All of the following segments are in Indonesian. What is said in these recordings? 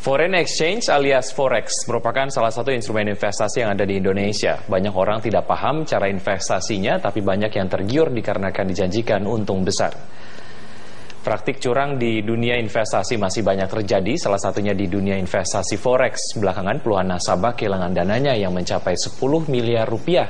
Foreign exchange alias forex merupakan salah satu instrumen investasi yang ada di Indonesia. Banyak orang tidak paham cara investasinya, tapi banyak yang tergiur dikarenakan dijanjikan untung besar. Praktik curang di dunia investasi masih banyak terjadi, salah satunya di dunia investasi forex. Belakangan puluhan nasabah kehilangan dananya yang mencapai 10 miliar rupiah.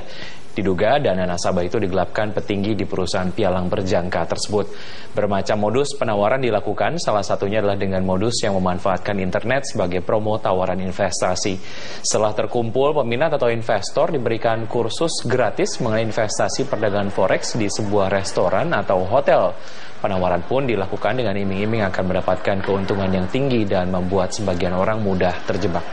Diduga dana nasabah itu digelapkan petinggi di perusahaan pialang berjangka tersebut. Bermacam modus penawaran dilakukan, salah satunya adalah dengan modus yang memanfaatkan internet sebagai promo tawaran investasi. Setelah terkumpul peminat atau investor, diberikan kursus gratis mengenai investasi perdagangan forex di sebuah restoran atau hotel. Penawaran pun dilakukan dengan iming-iming akan mendapatkan keuntungan yang tinggi dan membuat sebagian orang mudah terjebak.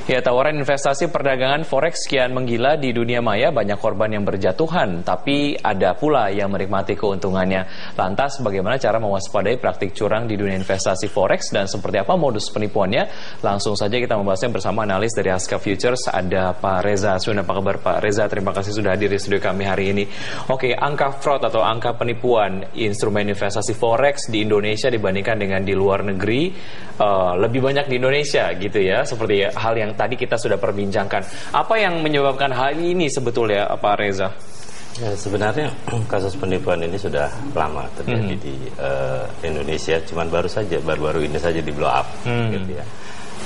Ya, tawaran investasi perdagangan forex kian menggila di dunia maya, banyak korban yang berjatuhan, tapi ada pula yang menikmati keuntungannya. Lantas, bagaimana cara mewaspadai praktik curang di dunia investasi forex dan seperti apa modus penipuannya? Langsung saja kita membahasnya bersama analis dari Aska Futures, ada Pak Reza. Apa kabar Pak Reza? Terima kasih sudah hadir di studio kami hari ini. Oke, angka fraud atau angka penipuan instrumen investasi forex di Indonesia dibandingkan dengan di luar negeri lebih banyak di Indonesia gitu ya, seperti hal yang tadi kita sudah perbincangkan. Apa yang menyebabkan hal ini sebetulnya, Pak Reza? Ya, sebenarnya kasus penipuan ini sudah lama terjadi di Indonesia, cuman baru-baru ini saja di blow up. Gitu ya.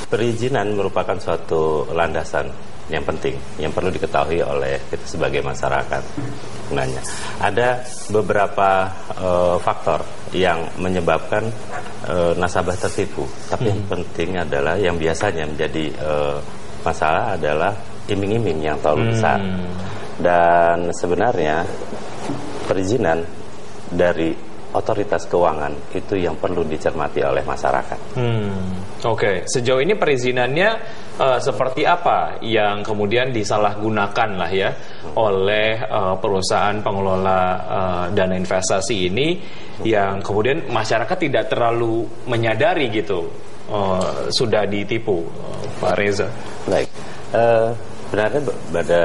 Perizinan merupakan suatu landasan yang penting, yang perlu diketahui oleh kita sebagai masyarakat. Sebenarnya ada beberapa faktor yang menyebabkan nasabah tertipu, tapi yang penting adalah yang biasanya menjadi masalah adalah iming-iming yang terlalu besar. Dan sebenarnya perizinan dari otoritas keuangan itu yang perlu dicermati oleh masyarakat. Oke, sejauh ini perizinannya seperti apa yang kemudian disalahgunakan lah ya oleh perusahaan pengelola dana investasi ini, yang kemudian masyarakat tidak terlalu menyadari gitu sudah ditipu, Pak Reza? Baik, sebenarnya pada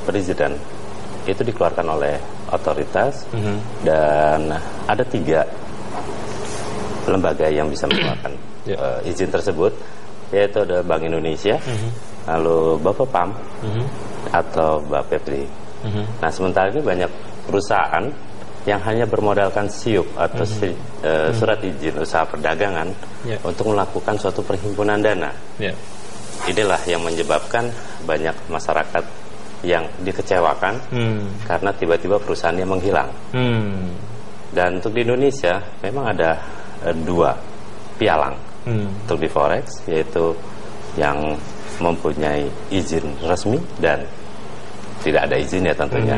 perizinan itu dikeluarkan oleh otoritas dan ada 3 lembaga yang bisa mengeluarkan izin tersebut, yaitu ada Bank Indonesia, lalu Bapepam atau Bapepri. Nah, sementara ini banyak perusahaan yang hanya bermodalkan SIUP atau surat izin usaha perdagangan untuk melakukan suatu perhimpunan dana. Inilah yang menyebabkan banyak masyarakat yang dikecewakan karena tiba-tiba perusahaannya menghilang. Dan untuk di Indonesia memang ada 2 pialang untuk di forex, yaitu yang mempunyai izin resmi dan tidak ada izin ya tentunya.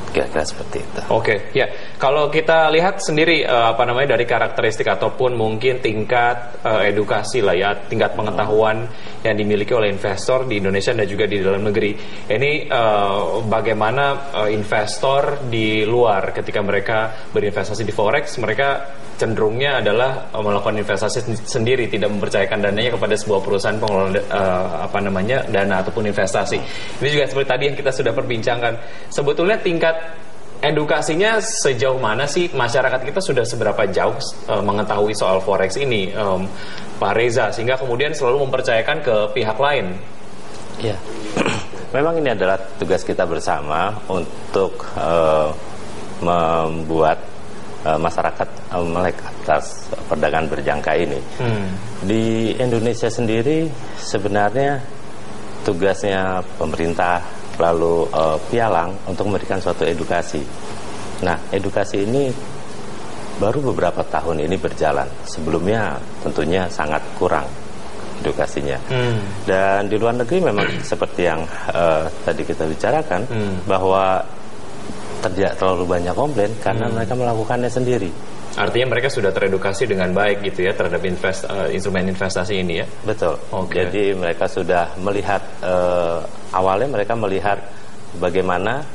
Kira-kira seperti itu. Oke, ya. Kalau kita lihat sendiri dari karakteristik ataupun mungkin tingkat edukasi lah ya, tingkat pengetahuan yang dimiliki oleh investor di Indonesia dan juga di dalam negeri. Ini bagaimana investor di luar ketika mereka berinvestasi di forex, mereka cenderungnya adalah melakukan investasi sendiri, tidak mempercayakan dananya kepada sebuah perusahaan pengelola dana ataupun investasi. Ini juga seperti tadi yang kita sudah perbincangkan. Sebetulnya tingkat edukasinya sejauh mana sih, masyarakat kita sudah seberapa jauh mengetahui soal forex ini, Pak Reza, sehingga kemudian selalu mempercayakan ke pihak lain? Ya, memang ini adalah tugas kita bersama untuk membuat masyarakat melek atas perdagangan berjangka ini. Di Indonesia sendiri sebenarnya tugasnya pemerintah lalu pialang untuk memberikan suatu edukasi. Nah, edukasi ini baru beberapa tahun ini berjalan. Sebelumnya tentunya sangat kurang edukasinya. Dan di luar negeri memang seperti yang tadi kita bicarakan, bahwa tidak terlalu banyak komplain karena mereka melakukannya sendiri. Artinya mereka sudah teredukasi dengan baik gitu ya terhadap instrumen investasi ini ya? Betul. Jadi mereka sudah melihat, awalnya mereka melihat bagaimana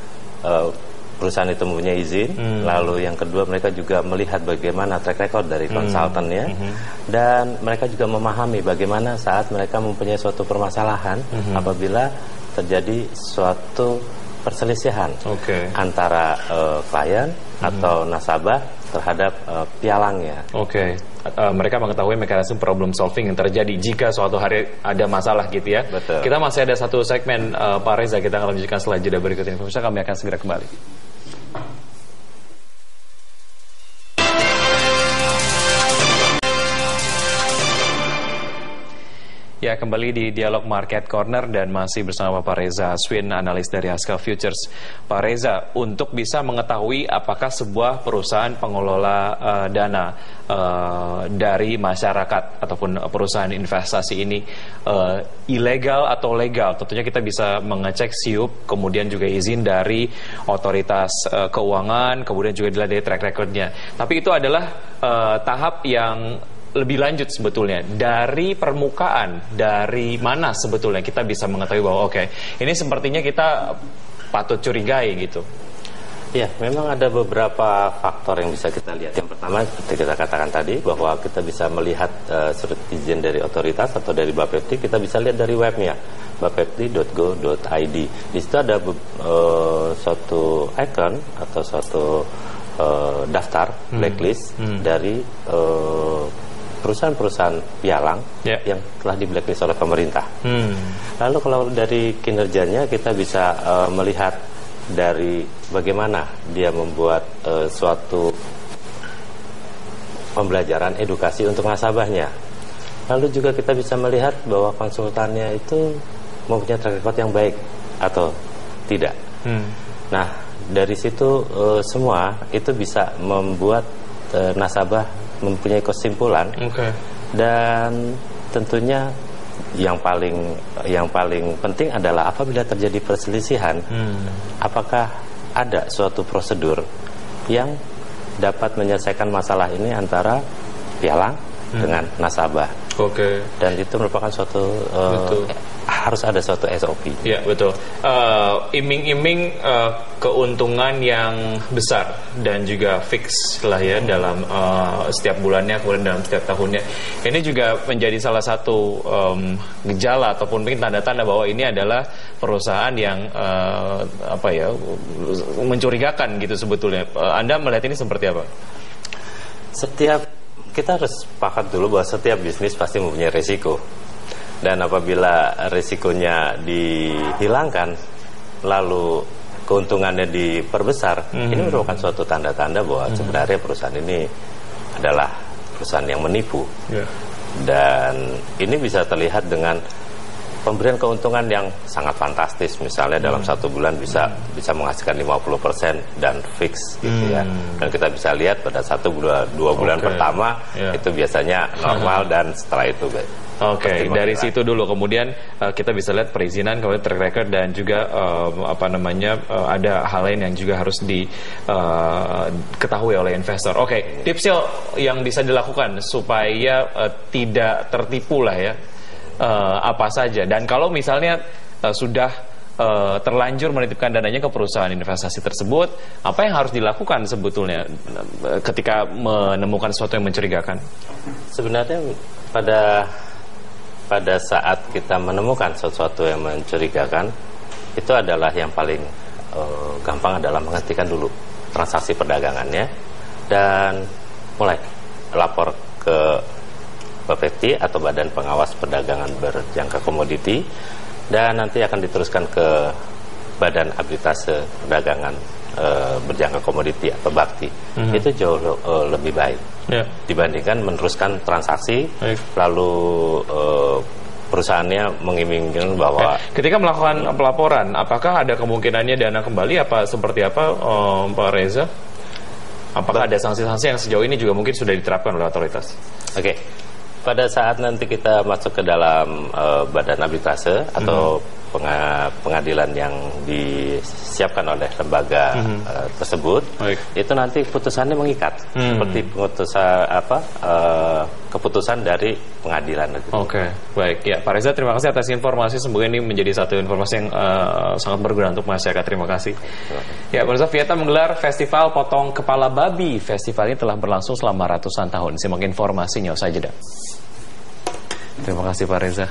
perusahaan itu mempunyai izin, lalu yang kedua mereka juga melihat bagaimana track record dari konsultannya, dan mereka juga memahami bagaimana saat mereka mempunyai suatu permasalahan apabila terjadi suatu perselisihan antara klien atau nasabah terhadap pialangnya. Mereka mengetahui mekanisme problem solving yang terjadi jika suatu hari ada masalah gitu ya. Betul. Kita masih ada satu segmen Pak Reza, kita akan lanjutkan setelah jeda berikut ini. Pemirsa, kami akan segera kembali. Ya, kembali di Dialog Market Corner dan masih bersama Pak Reza Aswin, analis dari Haskell Futures. Pak Reza, untuk bisa mengetahui apakah sebuah perusahaan pengelola dana dari masyarakat ataupun perusahaan investasi ini ilegal atau legal, tentunya kita bisa mengecek SIUP, kemudian juga izin dari otoritas keuangan, kemudian juga dilihat dari track record-nya. Tapi itu adalah tahap yang lebih lanjut sebetulnya. Dari permukaan, dari mana sebetulnya kita bisa mengetahui bahwa ini sepertinya kita patut curigai gitu. Ya, memang ada beberapa faktor yang bisa kita lihat. Yang pertama, seperti kita katakan tadi, bahwa kita bisa melihat surat izin dari otoritas atau dari Bapepti, kita bisa lihat dari webnya, bapepti.go.id. Di situ ada suatu icon atau suatu daftar blacklist dari perusahaan-perusahaan pialang yang telah di blacklist oleh pemerintah. Lalu kalau dari kinerjanya kita bisa melihat dari bagaimana dia membuat suatu pembelajaran edukasi untuk nasabahnya. Lalu juga kita bisa melihat bahwa konsultannya itu mempunyai track record yang baik atau tidak. Nah, dari situ semua itu bisa membuat nasabah mempunyai kesimpulan, dan tentunya yang paling penting adalah apabila terjadi perselisihan, apakah ada suatu prosedur yang dapat menyelesaikan masalah ini antara pialang dengan nasabah. Dan itu merupakan suatu harus ada suatu SOP. Ya, betul. Iming-iming keuntungan yang besar dan juga fix lah ya dalam setiap bulannya, kemudian dalam setiap tahunnya. Ini juga menjadi salah satu gejala ataupun mungkin tanda-tanda bahwa ini adalah perusahaan yang mencurigakan gitu sebetulnya. Anda melihat ini seperti apa? Kita harus sepakat dulu bahwa setiap bisnis pasti mempunyai risiko. Dan apabila risikonya dihilangkan, lalu keuntungannya diperbesar, ini merupakan suatu tanda-tanda bahwa sebenarnya perusahaan ini adalah perusahaan yang menipu. Dan ini bisa terlihat dengan pemberian keuntungan yang sangat fantastis. Misalnya dalam satu bulan bisa menghasilkan 50% dan fix gitu ya. Dan kita bisa lihat pada dua bulan pertama itu biasanya normal, dan setelah itu dari situ dulu kemudian kita bisa lihat perizinan, kemudian track record, dan juga ada hal lain yang juga harus diketahui oleh investor. Tipsnya yang bisa dilakukan supaya tidak tertipu lah ya, apa saja, dan kalau misalnya sudah terlanjur menitipkan dananya ke perusahaan investasi tersebut, apa yang harus dilakukan sebetulnya ketika menemukan sesuatu yang mencurigakan? Sebenarnya pada saat kita menemukan sesuatu yang mencurigakan, itu adalah yang paling gampang adalah menghentikan dulu transaksi perdagangannya dan mulai lapor ke Bapepti atau Badan Pengawas Perdagangan Berjangka Komoditi, dan nanti akan diteruskan ke Badan Arbitrase Perdagangan Berjangka Komoditi atau BAKTI. Itu jauh lebih baik dibandingkan meneruskan transaksi lalu perusahaannya mengiming-imingkan bahwa ketika melakukan pelaporan, apakah ada kemungkinannya dana kembali, apa seperti apa Pak Reza? Apakah ada sanksi-sanksi yang sejauh ini juga mungkin sudah diterapkan oleh otoritas? Pada saat nanti kita masuk ke dalam badan arbitrase atau pengadilan yang disiapkan oleh lembaga tersebut, itu nanti putusannya mengikat, seperti putusan keputusan dari pengadilan. Oke, baik. Ya, Pak Reza, terima kasih atas informasi. Semoga ini menjadi satu informasi yang sangat berguna untuk masyarakat. Terima kasih. Ya, Pak Reza, Vietnam menggelar Festival Potong Kepala Babi. Festival ini telah berlangsung selama ratusan tahun. Simak informasinya usai jeda. Terima kasih, Pak Reza.